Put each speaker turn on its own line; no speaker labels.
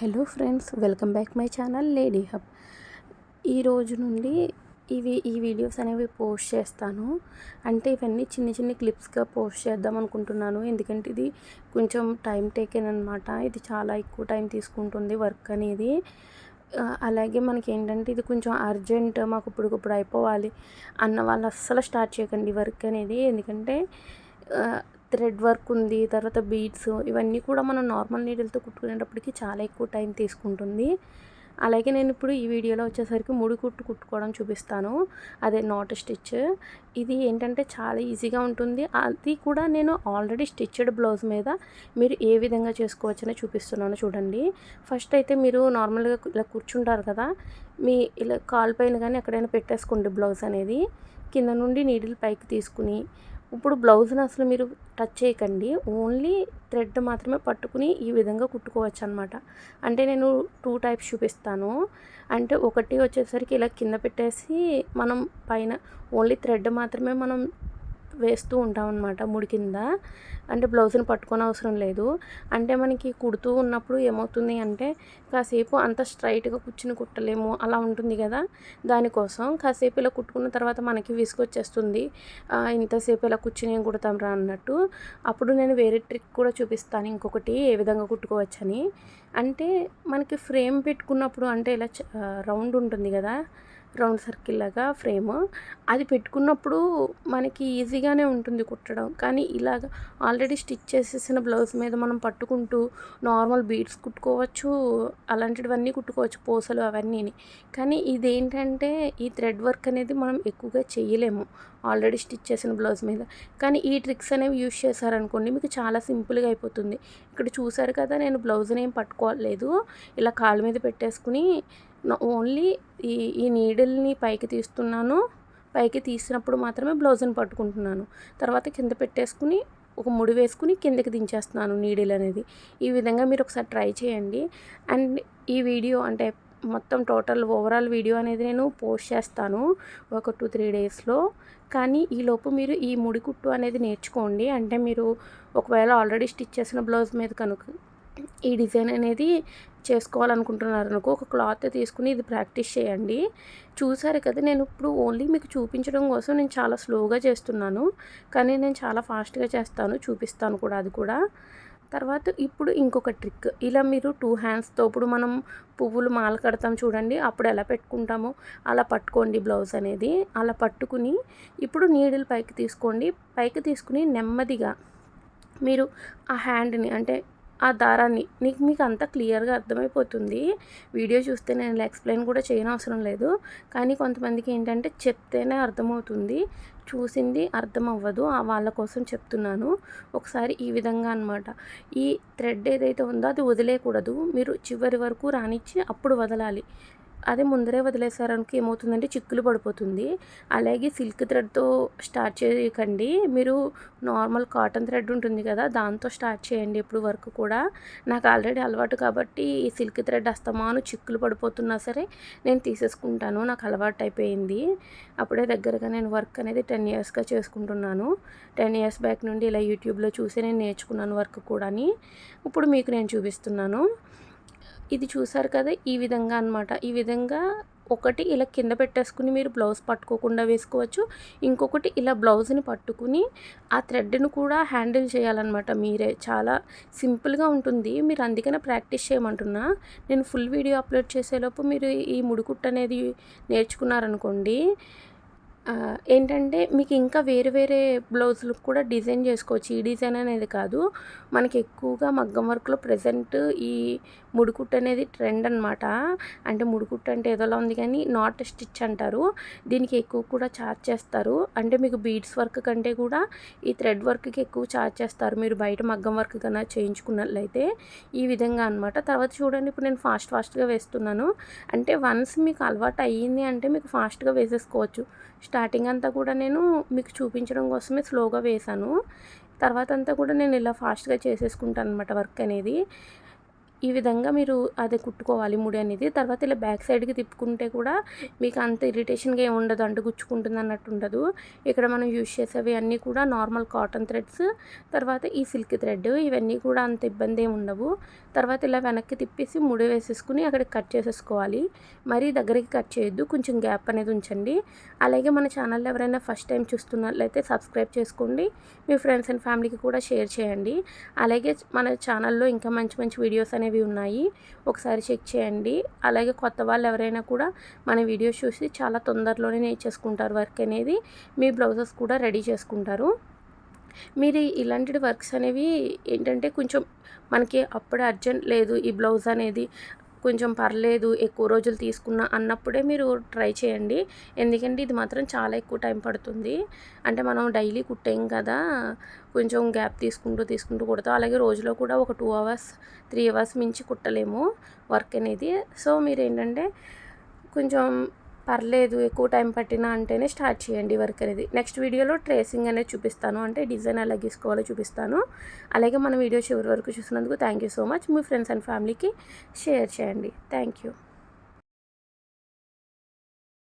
Hello friends, welcome back my channel lady hub. ఈ రోజు నుండి ఈ వీడియోస్ అనేవి పోస్ట్ చేస్తాను. అంటే ఇవన్నీ చిన్న చిన్న క్లిప్స్గా పోస్ట్ చేద్దాం అనుకుంటున్నాను. ఎందుకంటే ఇది కొంచెం టైం టేకెన్ అనమాట. ఇది చాలా ఎక్కువ టైం తీసుకుంటుంది వర్క్ అనేది. అలాగే మనకి ఏంటంటే ఇది కొంచెం అర్జెంట్, మాకు ఇప్పటికిప్పుడు అయిపోవాలి అన్న వాళ్ళు అస్సలు స్టార్ట్ చేయకండి వర్క్ అనేది. ఎందుకంటే థ్రెడ్ వర్క్ ఉంది, తర్వాత బీడ్స్, ఇవన్నీ కూడా మనం నార్మల్ నీడిల్తో కుట్టుకునేటప్పటికి చాలా ఎక్కువ టైం తీసుకుంటుంది. అలాగే నేను ఇప్పుడు ఈ వీడియోలో వచ్చేసరికి ముడి కుట్టుకోవడం చూపిస్తాను. అదే నాట్ స్టిచ్. ఇది ఏంటంటే చాలా ఈజీగా ఉంటుంది. అది కూడా నేను ఆల్రెడీ స్టిచ్డ్ బ్లౌజ్ మీద మీరు ఏ విధంగా చేసుకోవచ్చని చూపిస్తున్నాను చూడండి. ఫస్ట్ అయితే మీరు నార్మల్గా ఇలా కూర్చుంటారు కదా, మీ ఇలా కాలు పైన కానీ ఎక్కడైనా పెట్టేసుకోండి బ్లౌజ్ అనేది. కింద నుండి నీడిల్ పైకి తీసుకుని ఇప్పుడు బ్లౌజ్ని అసలు మీరు టచ్ చేయకండి, ఓన్లీ థ్రెడ్ మాత్రమే పట్టుకుని ఈ విధంగా కుట్టుకోవచ్చు అనమాట. అంటే నేను 2 టైప్స్ చూపిస్తాను. అంటే ఒకటి వచ్చేసరికి ఇలా కింద పెట్టేసి మనం పైన ఓన్లీ థ్రెడ్ మాత్రమే మనం వేస్తూ ఉంటాం అన్నమాట ముడి కింద. అంటే బ్లౌజ్ని పట్టుకోని అవసరం లేదు. అంటే మనకి కుడుతూ ఉన్నప్పుడు ఏమవుతుంది అంటే కాసేపు అంత స్ట్రైట్గా కూర్చుని కుట్టలేము, అలా ఉంటుంది కదా. దానికోసం కాసేపు ఇలా కుట్టుకున్న తర్వాత మనకి విసుగొచ్చేస్తుంది, ఇంతసేపు ఇలా కూర్చుని ఏం కుడతాం రా అన్నట్టు. అప్పుడు నేను వేరే ట్రిక్ కూడా చూపిస్తాను, ఇంకొకటి ఏ విధంగా కుట్టుకోవచ్చని. అంటే మనకి ఫ్రేమ్ పెట్టుకున్నప్పుడు అంటే ఇలా రౌండ్ ఉంటుంది కదా, రౌండ్ సర్కిల్ లాగా ఫ్రేమ్, అది పెట్టుకున్నప్పుడు మనకి ఈజీగానే ఉంటుంది కుట్టడం. కానీ ఇలాగ ఆల్రెడీ స్టిచ్ చేసేసిన బ్లౌజ్ మీద మనం పట్టుకుంటూ నార్మల్ బీడ్స్ కుట్టుకోవచ్చు, అలాంటివన్నీ కుట్టుకోవచ్చు, పూసలు అవన్నీని. కానీ ఇదేంటంటే ఈ థ్రెడ్ వర్క్ అనేది మనం ఎక్కువగా చేయలేము ఆల్రెడీ స్టిచ్ చేసిన బ్లౌజ్ మీద. కానీ ఈ ట్రిక్స్ అనేవి యూజ్ చేశారనుకోండి మీకు చాలా సింపుల్గా అయిపోతుంది. ఇక్కడ చూసారు కదా, నేను బ్లౌజ్ని ఏం పట్టుకోలేదు, ఇలా కాళ్ళ మీద పెట్టేసుకుని ఓన్లీ ఈ నీడిల్ని పైకి తీస్తున్నాను. పైకి తీసినప్పుడు మాత్రమే బ్లౌజ్ని పట్టుకుంటున్నాను. తర్వాత కింద పెట్టేసుకుని ఒక ముడి వేసుకుని కిందకి దించేస్తున్నాను నీడిల్ అనేది. ఈ విధంగా మీరు ఒకసారి ట్రై చేయండి. అండ్ ఈ వీడియో అంటే మొత్తం టోటల్ ఓవరాల్ వీడియో అనేది నేను పోస్ట్ చేస్తాను ఒక 2-3 డేస్లో. కానీ ఈలోపు మీరు ఈ ముడి కుట్టు అనేది నేర్చుకోండి. అంటే మీరు ఒకవేళ ఆల్రెడీ స్టిచ్ చేసిన బ్లౌజ్ మీద కనుక ఈ డిజైన్ అనేది చేసుకోవాలనుకుంటున్నారు అనుకో, ఒక క్లాత్ తీసుకుని ఇది ప్రాక్టీస్ చేయండి. చూసారు కదా, నేను ఇప్పుడు ఓన్లీ మీకు చూపించడం కోసం నేను చాలా స్లోగా చేస్తున్నాను, కానీ నేను చాలా ఫాస్ట్గా చేస్తాను, చూపిస్తాను కూడా అది కూడా. తర్వాత ఇప్పుడు ఇంకొక ట్రిక్, ఇలా మీరు 2 హ్యాండ్స్తో ఇప్పుడు మనం పువ్వులు మాల కడతాం చూడండి, అప్పుడు ఎలా పెట్టుకుంటామో అలా పట్టుకోండి బ్లౌజ్ అనేది. అలా పట్టుకుని ఇప్పుడు నీడిల్ పైకి తీసుకోండి. పైకి తీసుకుని నెమ్మదిగా మీరు ఆ హ్యాండ్ని అంటే ఆ దారాన్ని మీకు అంతా క్లియర్గా అర్థమైపోతుంది. వీడియో చూస్తే నేను ఇలా ఎక్స్ప్లెయిన్ కూడా చేయనవసరం లేదు. కానీ కొంతమందికి ఏంటంటే చెప్తేనే అర్థమవుతుంది, చూసింది అర్థం అవ్వదు, వాళ్ళ కోసం చెప్తున్నాను. ఒకసారి ఈ విధంగా అనమాట, ఈ థ్రెడ్ ఏదైతే ఉందో అది వదిలేయకూడదు, మీరు చివరి వరకు రానిచ్చి అప్పుడు వదలాలి. అదే ముందరే వదిలేసారనుకో ఏమవుతుందంటే చిక్కులు పడిపోతుంది. అలాగే సిల్క్ థ్రెడ్తో స్టార్ట్ చేయకండి, మీరు నార్మల్ కాటన్ థ్రెడ్ ఉంటుంది కదా, దాంతో స్టార్ట్ చేయండి ఎప్పుడు వర్క్ కూడా. నాకు ఆల్రెడీ అలవాటు కాబట్టి ఈ సిల్క్ థ్రెడ్ అస్తమాను చిక్కులు పడిపోతున్నా సరే నేను తీసేసుకుంటాను, నాకు అలవాటు అయిపోయింది. అప్పుడే దగ్గరగా నేను వర్క్ అనేది 10 ఇయర్స్గా చేసుకుంటున్నాను. 10 ఇయర్స్ బ్యాక్ నుండి ఇలా యూట్యూబ్లో చూసి నేను నేర్చుకున్నాను వర్క్ కూడాని. ఇప్పుడు మీకు నేను చూపిస్తున్నాను. ఇది చూసారు కదా, ఈ విధంగా అనమాట. ఈ విధంగా ఒకటి ఇలా కింద పెట్టేసుకుని మీరు బ్లౌజ్ పట్టుకోకుండా వేసుకోవచ్చు. ఇంకొకటి ఇలా బ్లౌజ్ని పట్టుకుని ఆ థ్రెడ్ని కూడా హ్యాండిల్ చేయాలన్నమాట మీరే. చాలా సింపుల్గా ఉంటుంది, మీరు అందుకనే ప్రాక్టీస్ చేయమంటున్నా. నేను ఫుల్ వీడియో అప్లోడ్ చేసేలోపు మీరు ఈ ముడికుట్టు అనేది నేర్చుకున్నారనుకోండి, ఏంటంటే మీకు ఇంకా వేరే వేరే బ్లౌజులకు కూడా డిజైన్ చేసుకోవచ్చు. ఈ డిజైన్ అనేది కాదు, మనకి ఎక్కువగా మగ్గం వర్క్లో ప్రజెంట్ ఈ ముడికుట్టు అనేది ట్రెండ్ అనమాట. అంటే ముడికుట్టు అంటే ఏదోలా ఉంది కానీ నాట్ స్టిచ్ అంటారు, దీనికి ఎక్కువ కూడా ఛార్జ్ చేస్తారు. అంటే మీకు బీడ్స్ వర్క్ కంటే కూడా ఈ థ్రెడ్ వర్క్కి ఎక్కువ ఛార్జ్ చేస్తారు, మీరు బయట మగ్గం వర్క్ కన్నా చేయించుకున్నట్లయితే. ఈ విధంగా అనమాట. తర్వాత చూడండి, ఇప్పుడు నేను ఫాస్ట్గా వేస్తున్నాను. అంటే వన్స్ మీకు అలవాటు అయ్యింది అంటే మీకు ఫాస్ట్గా వేసేసుకోవచ్చు. స్టార్టింగ్ అంతా కూడా నేను మీకు చూపించడం కోసమే స్లోగా వేశాను, తర్వాత అంతా కూడా నేను ఇలా ఫాస్ట్గా చేసేసుకుంటాను అనమాట వర్క్ అనేది. ఈ విధంగా మీరు అది కుట్టుకోవాలి ముడి అనేది. తర్వాత ఇలా బ్యాక్ సైడ్కి తిప్పుకుంటే కూడా మీకు అంత ఇరిటేషన్గా ఏమి ఉండదు, అంటు గుచ్చుకుంటుంది అన్నట్టు ఉండదు. ఇక్కడ మనం యూజ్ చేసేవి అన్నీ కూడా నార్మల్ కాటన్ థ్రెడ్స్, తర్వాత ఈ సిల్క్ థ్రెడ్, ఇవన్నీ కూడా అంత ఇబ్బంది ఏమి ఉండవు. తర్వాత ఇలా వెనక్కి తిప్పేసి ముడి వేసేసుకుని అక్కడ కట్ చేసేసుకోవాలి. మరీ దగ్గరికి కట్ చేయొద్దు, కొంచెం గ్యాప్ అనేది ఉంచండి. అలాగే మన ఛానల్ ఎవరైనా ఫస్ట్ టైం చూస్తున్నట్లయితే సబ్స్క్రైబ్ చేసుకోండి, మీ ఫ్రెండ్స్ అండ్ ఫ్యామిలీకి కూడా షేర్ చేయండి. అలాగే మన ఛానల్లో ఇంకా మంచి మంచి వీడియోస్ అనేవి ఉన్నాయి, ఒకసారి చెక్ చేయండి. అలాగే కొత్త వాళ్ళు ఎవరైనా కూడా మన వీడియోస్ చూసి చాలా తొందరలోనే నేర్చేసుకుంటారు వర్క్ అనేది, మీ బ్లౌజెస్ కూడా రెడీ చేసుకుంటారు. మీరు ఇలాంటి వర్క్స్ అనేవి ఏంటంటే కొంచెం మనకి అప్పుడే అర్జెంట్ లేదు, ఈ బ్లౌజ్ అనేది కొంచెం పర్లేదు ఎక్కువ రోజులు తీసుకున్నా అన్నప్పుడే మీరు ట్రై చేయండి. ఎందుకంటే ఇది మాత్రం చాలా ఎక్కువ టైం పడుతుంది. అంటే మనం డైలీ కుట్టేం కదా, కొంచెం గ్యాప్ తీసుకుంటూ కుడతాం. అలాగే రోజులో కూడా ఒక 2 అవర్స్ 3 అవర్స్ మించి కుట్టలేము వర్క్ అనేది. సో మీరు ఏంటంటే కొంచెం పర్లేదు ఎక్కువ టైం పట్టినా అంటేనే స్టార్ట్ చేయండి వర్క్ అనేది. నెక్స్ట్ వీడియోలో ట్రేసింగ్ అనేది చూపిస్తాను, అంటే డిజైన్ ఎలా గీసుకోవాలో చూపిస్తాను. అలాగే మన వీడియో చివరి వరకు చూసినందుకు thank you so much. Me friends and ఫ్యామిలీకి షేర్ చేయండి. Thank you.